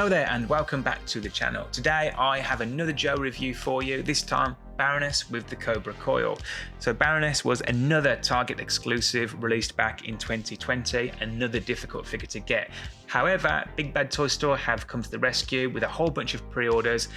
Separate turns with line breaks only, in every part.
Hello there and welcome back to the channel. Today I have another Joe review for you, this time Baroness with the Cobra Coil. So Baroness was another Target exclusive released back in 2020, another difficult figure to get. However, Big Bad Toy Store have come to the rescue with a whole bunch of pre-orders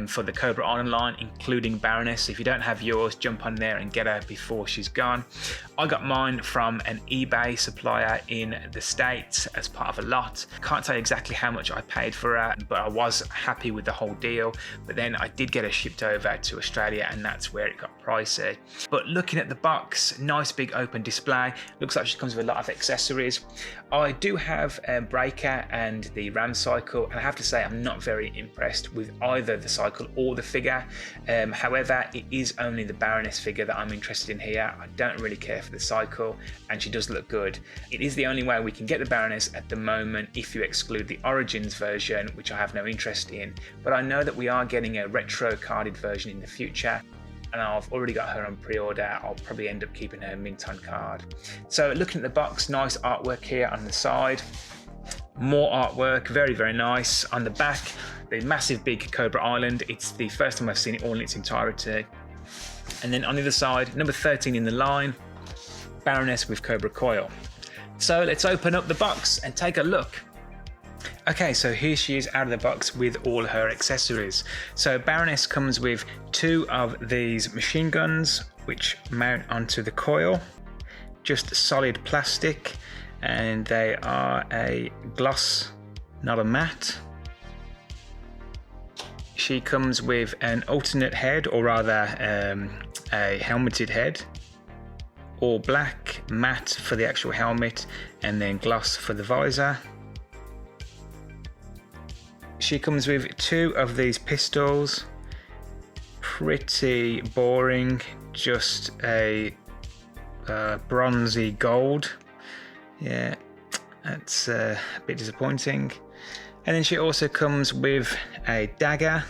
for the Cobra Island line, including Baroness. So if you don't have yours, jump on there and get her before she's gone. I got mine from an eBay supplier in the States as part of a lot. Can't tell you exactly how much I paid for her, but I was happy with the whole deal. But then I did get her shipped over to Australia, and that's where it got pricey. But looking at the box, nice big open display. Looks like she comes with a lot of accessories. I do have a breaker and the ram cycle, and I have to say I'm not very impressed with either the cycle or the figure. However, it is only the Baroness figure that I'm interested in here. I don't really care for the cycle, and she does look good. It is the only way we can get the Baroness at the moment if you exclude the Origins version, which I have no interest in. But I know that we are getting a retro carded version in the future, and I've already got her on pre-order. I'll probably end up keeping her mint on card. So looking at the box, nice artwork here on the side. More artwork, very, very nice. On the back, the massive big Cobra Island. It's the first time I've seen it all in its entirety. And then on the other side, number 13 in the line, Baroness with Cobra Coil. So let's open up the box and take a look. Okay, so here she is out of the box with all her accessories. So Baroness comes with two of these machine guns which mount onto the coil, just solid plastic, and they are a gloss, not a matte. She comes with an alternate head, or rather a helmeted head, all black, matte for the actual helmet, and then gloss for the visor. She comes with two of these pistols, pretty boring, just a bronzy gold. Yeah, that's a bit disappointing. And then she also comes with a dagger.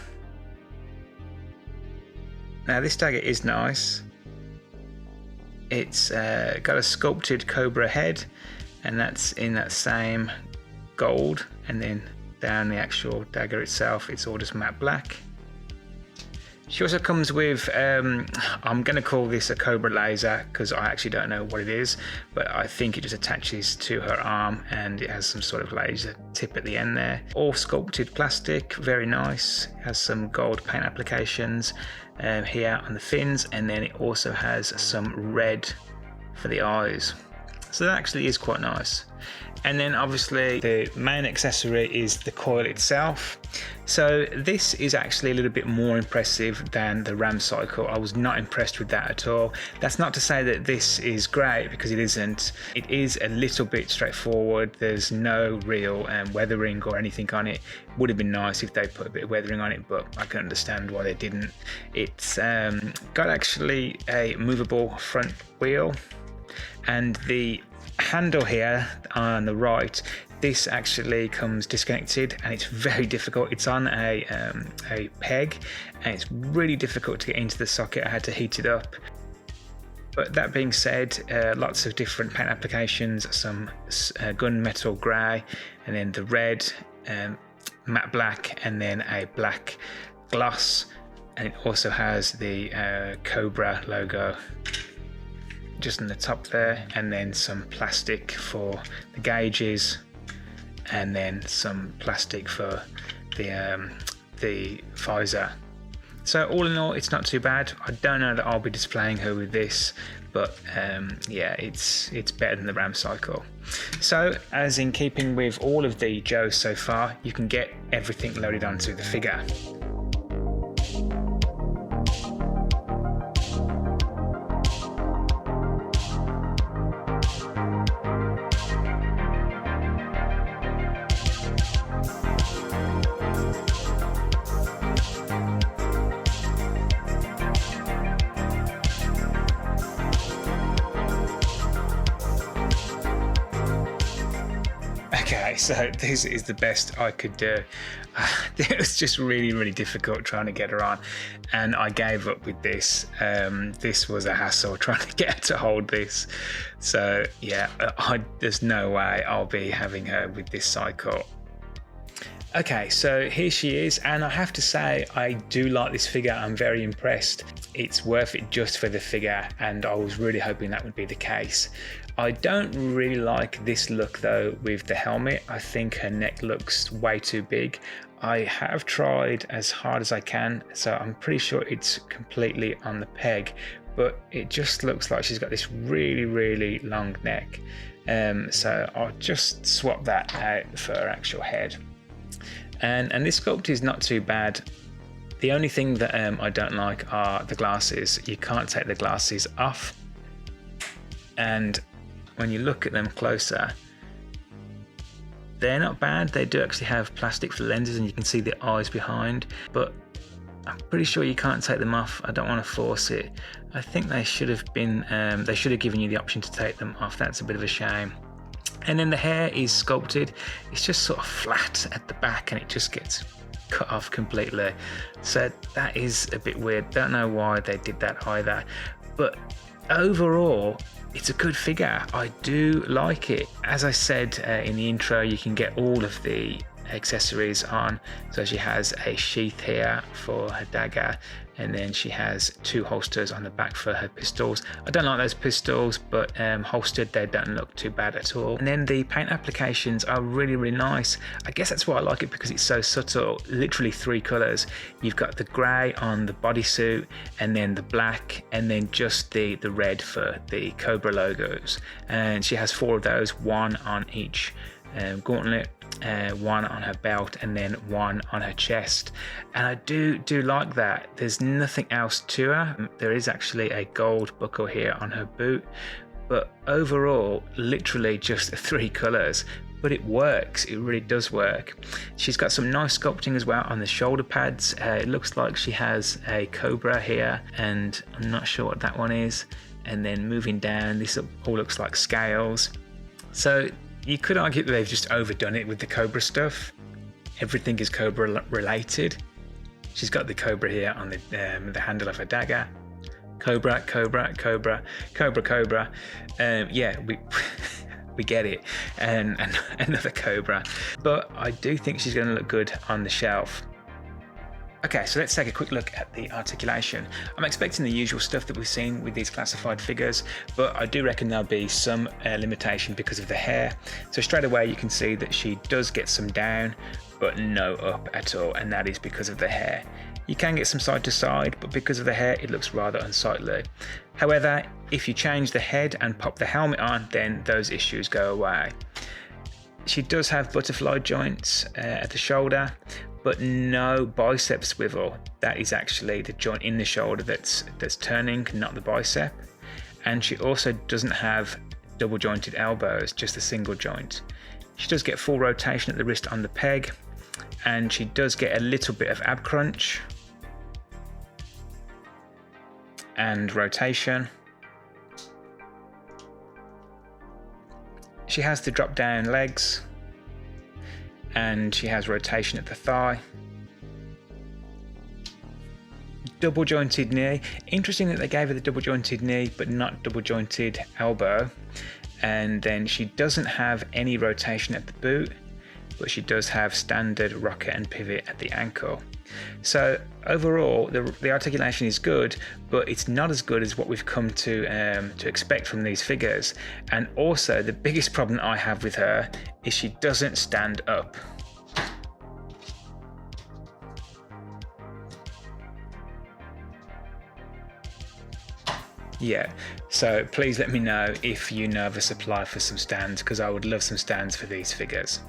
Now this dagger is nice. It's got a sculpted cobra head, and that's in that same gold, and then down the actual dagger itself, it's all just matte black. She also comes with, I'm going to call this a Cobra laser because I actually don't know what it is, but I think it just attaches to her arm and it has some sort of laser tip at the end there. All sculpted plastic, very nice. It has some gold paint applications here on the fins, and then it also has some red for the eyes. So that actually is quite nice. And then obviously the main accessory is the coil itself. So this is actually a little bit more impressive than the ram cycle. I was not impressed with that at all. That's not to say that this is great, because it isn't. It is a little bit straightforward. There's no real weathering or anything on it. Would have been nice if they put a bit of weathering on it, but I can understand why they didn't. It's got actually a movable front wheel, and the handle here on the right, this actually comes disconnected, and it's very difficult. It's on a peg, and it's really difficult to get into the socket. I had to heat it up. But that being said, lots of different paint applications, some gunmetal grey, and then the red, matte black, and then a black gloss, and it also has the Cobra logo just on the top there, and then some plastic for the gauges, and then some plastic for the visor. So all in all, it's not too bad. I don't know that I'll be displaying her with this, but yeah, it's better than the ram cycle. So as in keeping with all of the Joes so far, you can get everything loaded onto the figure. Okay, so this is the best I could do. It was just really, really difficult trying to get her on, and I gave up with this. This was a hassle trying to get her to hold this. So yeah, there's no way I'll be having her with this cycle. Okay, so here she is, and I have to say I do like this figure. I'm very impressed. It's worth it just for the figure, and I was really hoping that would be the case. I don't really like this look though with the helmet. I think her neck looks way too big. I have tried as hard as I can, so I'm pretty sure it's completely on the peg, but it just looks like she's got this really long neck. So I'll just swap that out for her actual head. And this sculpt is not too bad. The only thing that I don't like are the glasses. You can't take the glasses off, and when you look at them closer, they're not bad. They do actually have plastic for lenses, and you can see the eyes behind, but I'm pretty sure you can't take them off. I don't want to force it. I think they should have been they should have given you the option to take them off. That's a bit of a shame. And then the hair is sculpted. It's just sort of flat at the back, and it just gets cut off completely. So that is a bit weird. Don't know why they did that either. But overall, it's a good figure. I do like it. As I said in the intro, you can get all of the accessories on. So she has a sheath here for her dagger, and then she has 2 holsters on the back for her pistols. I don't like those pistols, but holstered, they don't look too bad at all. And then the paint applications are really nice. I guess that's why I like it, because it's so subtle. Literally 3 colors. You've got the grey on the bodysuit, and then the black, and then just the red for the Cobra logos. And she has 4 of those, 1 on each gauntlet, 1 on her belt, and then 1 on her chest. And I do like that. There's nothing else to her. There is actually a gold buckle here on her boot, but overall literally just 3 colors, but it works. It really does work. She's got some nice sculpting as well on the shoulder pads. It looks like she has a cobra here, and I'm not sure what that one is. And then moving down, this all looks like scales. So you could argue that they've just overdone it with the Cobra stuff. Everything is Cobra related. She's got the Cobra here on the handle of her dagger. Cobra. Yeah, we get it. And another Cobra. But I do think she's going to look good on the shelf. Okay, so let's take a quick look at the articulation. I'm expecting the usual stuff that we've seen with these classified figures, but I do reckon there'll be some limitation because of the hair. So straight away you can see that she does get some down, but no up at all, and that is because of the hair. You can get some side to side, but because of the hair it looks rather unsightly. However, if you change the head and pop the helmet on, then those issues go away. She does have butterfly joints at the shoulder, but no bicep swivel. That is actually the joint in the shoulder that's turning, not the bicep. And she also doesn't have double jointed elbows, just a single joint. She does get full rotation at the wrist on the peg, and she does get a little bit of ab crunch and rotation. She has the drop down legs, and she has rotation at the thigh. Double jointed knee. Interesting that they gave her the double jointed knee but not double jointed elbow. And then she doesn't have any rotation at the boot, but she does have standard rocket and pivot at the ankle. So overall the articulation is good, but it's not as good as what we've come to expect from these figures. And also the biggest problem I have with her is she doesn't stand up. Yeah, so please let me know if you know of a supply for some stands, because I would love some stands for these figures.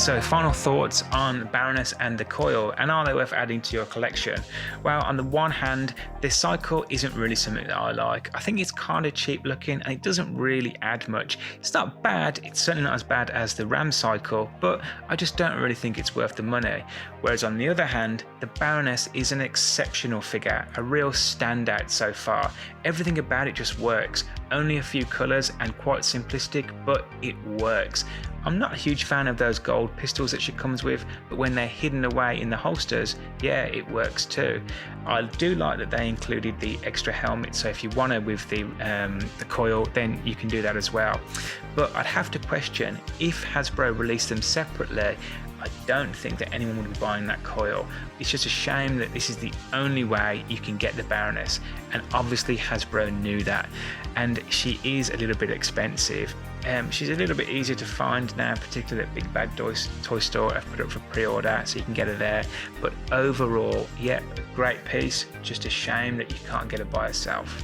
So final thoughts on Baroness and the Coil, and are they worth adding to your collection? Well, on the one hand, this cycle isn't really something that I like. I think it's kind of cheap looking and it doesn't really add much. It's not bad, it's certainly not as bad as the Ram cycle, but I just don't really think it's worth the money. Whereas on the other hand, the Baroness is an exceptional figure, a real standout so far. Everything about it just works. Only a few colours and quite simplistic, but it works. I'm not a huge fan of those gold pistols that she comes with, but when they're hidden away in the holsters, yeah, it works too. I do like that they included the extra helmet, so if you want to with the Coil, then you can do that as well. But I'd have to question, if Hasbro released them separately, I don't think that anyone would be buying that Coil. It's just a shame that this is the only way you can get the Baroness, and obviously Hasbro knew that, and she is a little bit expensive. She's a little bit easier to find now, particularly at Big Bad Toy Store. I've put it up for pre-order so you can get her there, but overall, yeah, great piece, just a shame that you can't get it by herself.